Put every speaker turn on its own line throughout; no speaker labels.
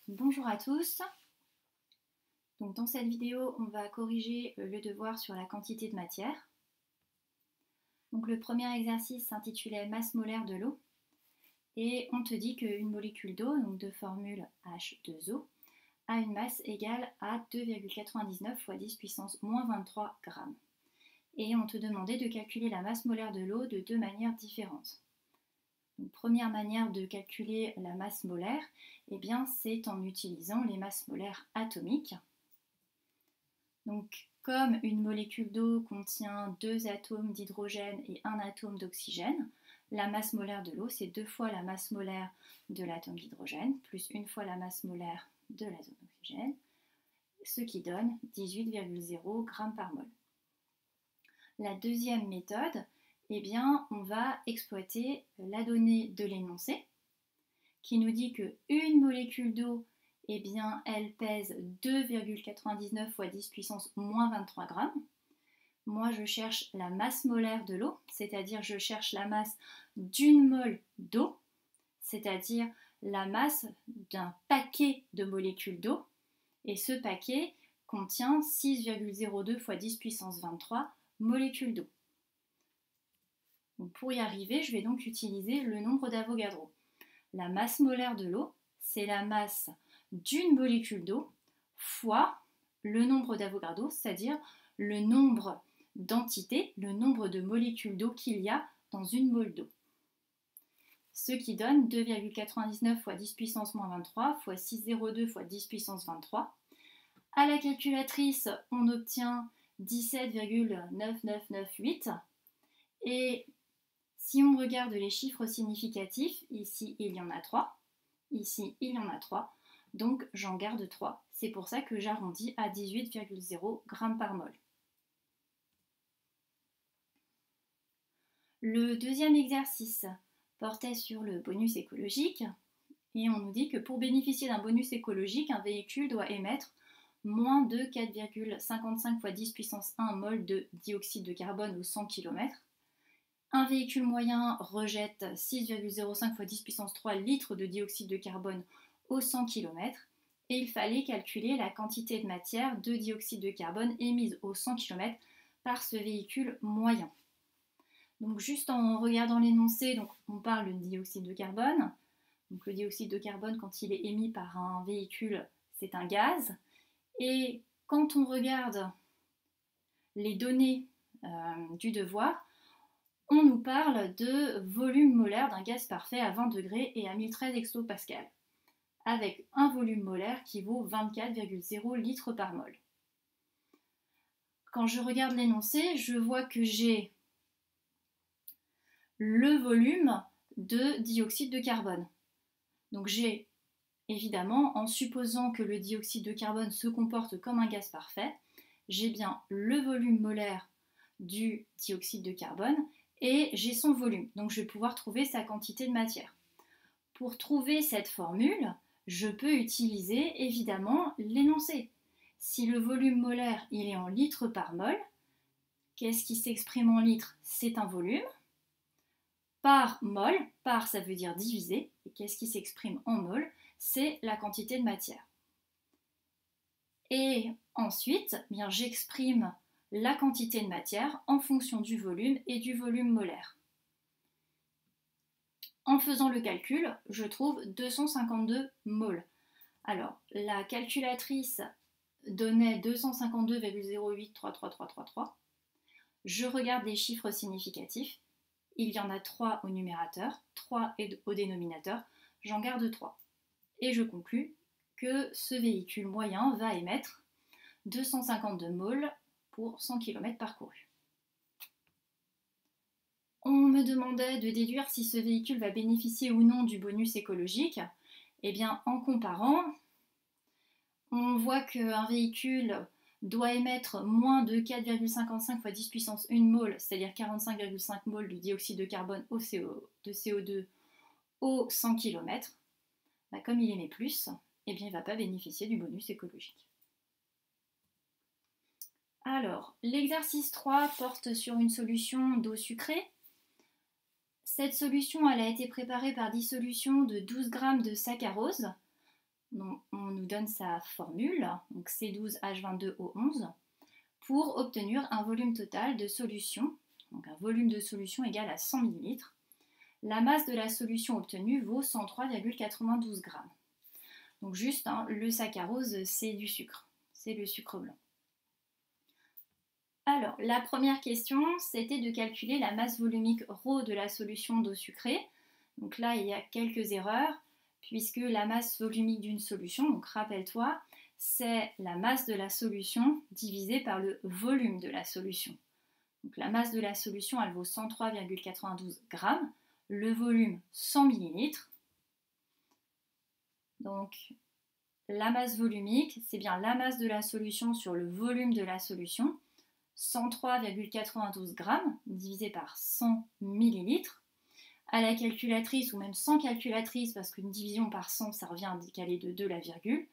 Bonjour à tous. Donc dans cette vidéo, on va corriger le devoir sur la quantité de matière. Donc le premier exercice s'intitulait masse molaire de l'eau et on te dit qu'une molécule d'eau, donc de formule H2O, a une masse égale à 2,99 fois 10 puissance moins 23 grammes. Et on te demandait de calculer la masse molaire de l'eau de deux manières différentes. Donc, première manière de calculer la masse molaire, c'est en utilisant les masses molaires atomiques. Donc, comme une molécule d'eau contient 2 atomes d'hydrogène et 1 atome d'oxygène, la masse molaire de l'eau, c'est 2 fois la masse molaire de l'atome d'hydrogène, plus 1 fois la masse molaire de l'atome d'oxygène, ce qui donne 18,0 g par mol. La deuxième méthode, on va exploiter la donnée de l'énoncé, qui nous dit qu'une molécule d'eau, elle pèse 2,99 fois 10 puissance moins 23 grammes. Moi, je cherche la masse molaire de l'eau, c'est-à-dire je cherche la masse d'une mole d'eau, c'est-à-dire la masse d'un paquet de molécules d'eau. Et ce paquet contient 6,02 fois 10 puissance 23 molécules d'eau. Pour y arriver, je vais donc utiliser le nombre d'Avogadro. La masse molaire de l'eau, c'est la masse d'une molécule d'eau fois le nombre d'Avogadro, c'est-à-dire le nombre d'entités, le nombre de molécules d'eau qu'il y a dans une mole d'eau. Ce qui donne 2,99 fois 10 puissance moins 23 fois 6,02 fois 10 puissance 23. À la calculatrice, on obtient 17,9998. Et si on regarde les chiffres significatifs, ici il y en a 3, ici il y en a 3, donc j'en garde 3. C'est pour ça que j'arrondis à 18,0 g par mol. Le deuxième exercice portait sur le bonus écologique et on nous dit que pour bénéficier d'un bonus écologique, un véhicule doit émettre moins de 4,55 fois 10 puissance 1 mol de dioxyde de carbone au 100 km. Un véhicule moyen rejette 6,05 fois 10 puissance 3 litres de dioxyde de carbone au 100 km et il fallait calculer la quantité de matière de dioxyde de carbone émise au 100 km par ce véhicule moyen. Donc juste en regardant l'énoncé, on parle de dioxyde de carbone. Donc le dioxyde de carbone, quand il est émis par un véhicule, c'est un gaz. Et quand on regarde les données du devoir, on nous parle de volume molaire d'un gaz parfait à 20 degrés et à 1013 hectopascales, avec un volume molaire qui vaut 24,0 litres par mol. Quand je regarde l'énoncé, je vois que j'ai le volume de dioxyde de carbone. Donc j'ai évidemment, en supposant que le dioxyde de carbone se comporte comme un gaz parfait, j'ai bien le volume molaire du dioxyde de carbone et j'ai son volume. Donc je vais pouvoir trouver sa quantité de matière. Pour trouver cette formule, je peux utiliser évidemment l'énoncé. Si le volume molaire il est en litres par mol, qu'est-ce qui s'exprime en litres? C'est un volume. Par mol, par ça veut dire diviser, et qu'est-ce qui s'exprime en mol? C'est la quantité de matière. Et ensuite, j'exprime la quantité de matière en fonction du volume et du volume molaire. En faisant le calcul, je trouve 252 moles. Alors, la calculatrice donnait 252,0833333. Je regarde les chiffres significatifs. Il y en a 3 au numérateur, 3 au dénominateur. J'en garde 3. Et je conclus que ce véhicule moyen va émettre 252 moles pour 100 km parcourus. On me demandait de déduire si ce véhicule va bénéficier ou non du bonus écologique. En comparant, on voit qu'un véhicule doit émettre moins de 4,55 fois 10 puissance 1 mol, c'est-à-dire 45,5 mol de dioxyde de carbone de CO2 au 100 km. Comme il émet plus, il ne va pas bénéficier du bonus écologique. Alors, l'exercice 3 porte sur une solution d'eau sucrée. Cette solution elle a été préparée par dissolution de 12 g de saccharose Donc, on nous donne sa formule, donc C12H22O11, pour obtenir un volume total de solution, donc un volume de solution égal à 100 ml. La masse de la solution obtenue vaut 103,92 g. Donc juste, le saccharose, c'est du sucre, c'est le sucre blanc. Alors, la première question, c'était de calculer la masse volumique ρ de la solution d'eau sucrée. Donc là, il y a quelques erreurs, puisque la masse volumique d'une solution, donc rappelle-toi, c'est la masse de la solution divisée par le volume de la solution. Donc la masse de la solution, elle vaut 103,92 g, le volume 100 ml. Donc la masse volumique, c'est bien la masse de la solution sur le volume de la solution, 103,92 g divisé par 100 ml. À la calculatrice, ou même sans calculatrice, parce qu'une division par 100, ça revient à décaler de 2 la virgule,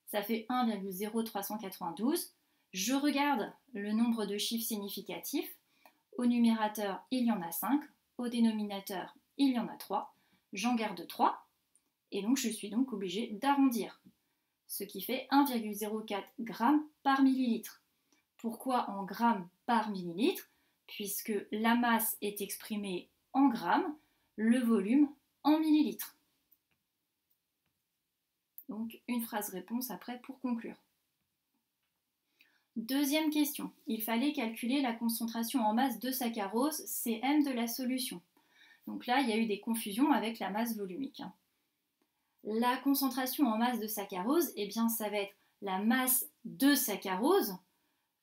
ça fait 1,0392. Je regarde le nombre de chiffres significatifs. Au numérateur, il y en a 5. Au dénominateur, il y en a 3. J'en garde 3. Et donc, je suis donc obligée d'arrondir. Ce qui fait 1,04 g par millilitre. Pourquoi en grammes par millilitre? Puisque la masse est exprimée en grammes, le volume en millilitres. Donc une phrase réponse après pour conclure. Deuxième question, il fallait calculer la concentration en masse de saccharose Cm de la solution. Donc là, il y a eu des confusions avec la masse volumique. La concentration en masse de saccharose, eh bien, ça va être la masse de saccharose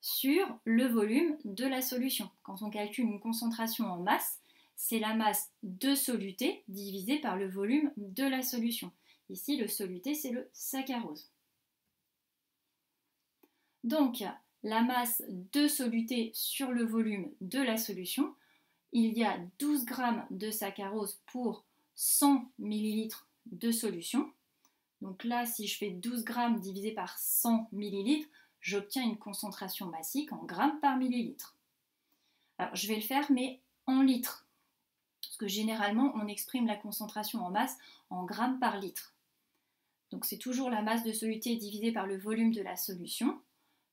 sur le volume de la solution. Quand on calcule une concentration en masse, c'est la masse de soluté divisée par le volume de la solution. Ici, le soluté, c'est le saccharose. Donc, la masse de soluté sur le volume de la solution, il y a 12 g de saccharose pour 100 ml de solution. Donc là, si je fais 12 g divisé par 100 ml, j'obtiens une concentration massique en grammes par millilitre. Alors, je vais le faire, mais en litres. Parce que généralement, on exprime la concentration en masse en grammes par litre. Donc, c'est toujours la masse de soluté divisée par le volume de la solution.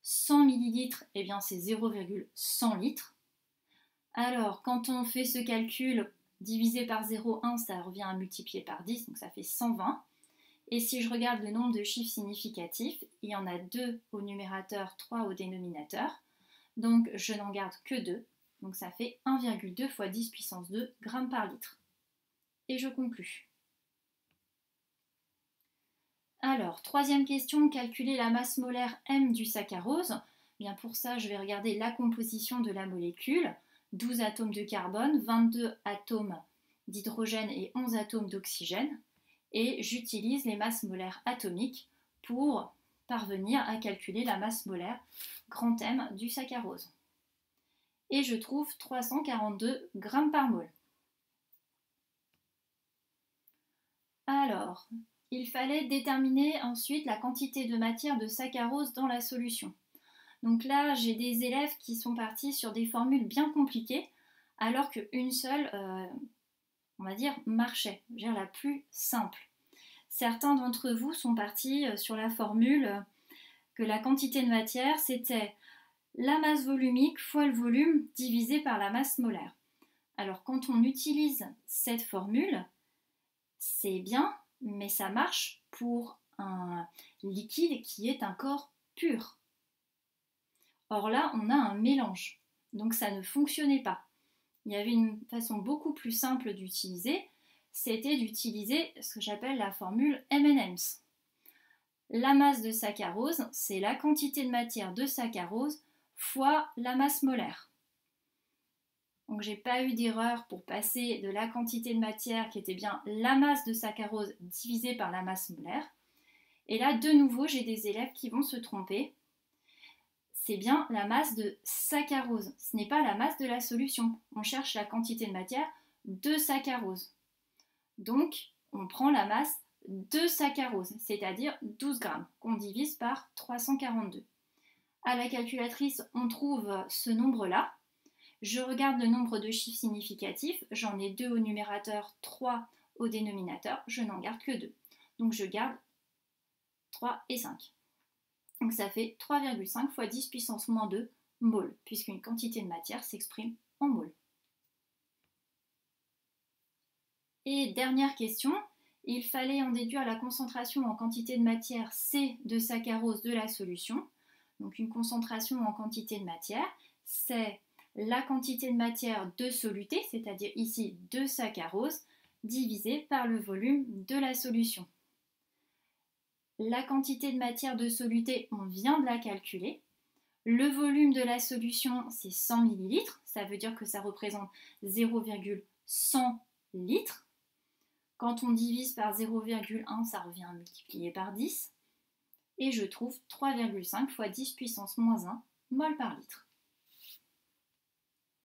100 ml, eh bien, c'est 0,100 litres. Alors, quand on fait ce calcul divisé par 0,1, ça revient à multiplier par 10, donc ça fait 120. Et si je regarde le nombre de chiffres significatifs, il y en a 2 au numérateur, 3 au dénominateur. Donc je n'en garde que 2. Donc ça fait 1,2 fois 10 puissance 2 grammes par litre. Et je conclus. Alors, troisième question, calculer la masse molaire M du saccharose. Bien pour ça, je vais regarder la composition de la molécule. 12 atomes de carbone, 22 atomes d'hydrogène et 11 atomes d'oxygène. Et j'utilise les masses molaires atomiques pour parvenir à calculer la masse molaire grand M du saccharose. Et je trouve 342 g par mol. Alors, il fallait déterminer ensuite la quantité de matière de saccharose dans la solution. Donc là, j'ai des élèves qui sont partis sur des formules bien compliquées, alors qu'une seule, on va dire, marchait, la plus simple. Certains d'entre vous sont partis sur la formule que la quantité de matière, c'était la masse volumique fois le volume divisé par la masse molaire. Alors quand on utilise cette formule, c'est bien, mais ça marche pour un liquide qui est un corps pur. Or là, on a un mélange, donc ça ne fonctionnait pas. Il y avait une façon beaucoup plus simple d'utiliser, c'était d'utiliser ce que j'appelle la formule M&M's. La masse de saccharose, c'est la quantité de matière de saccharose fois la masse molaire. Donc j'ai pas eu d'erreur pour passer de la quantité de matière qui était bien la masse de saccharose divisée par la masse molaire. Et là, de nouveau, j'ai des élèves qui vont se tromper. C'est bien la masse de saccharose, ce n'est pas la masse de la solution. On cherche la quantité de matière de saccharose. Donc, on prend la masse de saccharose, c'est-à-dire 12 grammes, qu'on divise par 342. À la calculatrice, on trouve ce nombre-là. Je regarde le nombre de chiffres significatifs. J'en ai 2 au numérateur, 3 au dénominateur. Je n'en garde que 2. Donc, je garde 3 et 5. Donc ça fait 3,5 fois 10 puissance moins 2 moles, puisqu'une quantité de matière s'exprime en moles. Et dernière question, il fallait en déduire la concentration en quantité de matière C de saccharose de la solution. Donc une concentration en quantité de matière, c'est la quantité de matière de soluté, c'est-à-dire ici de saccharose, divisée par le volume de la solution. La quantité de matière de soluté, on vient de la calculer. Le volume de la solution, c'est 100 ml, ça veut dire que ça représente 0,100 litres. Quand on divise par 0,1, ça revient à multiplier par 10. Et je trouve 3,5 fois 10 puissance moins 1 mol par litre.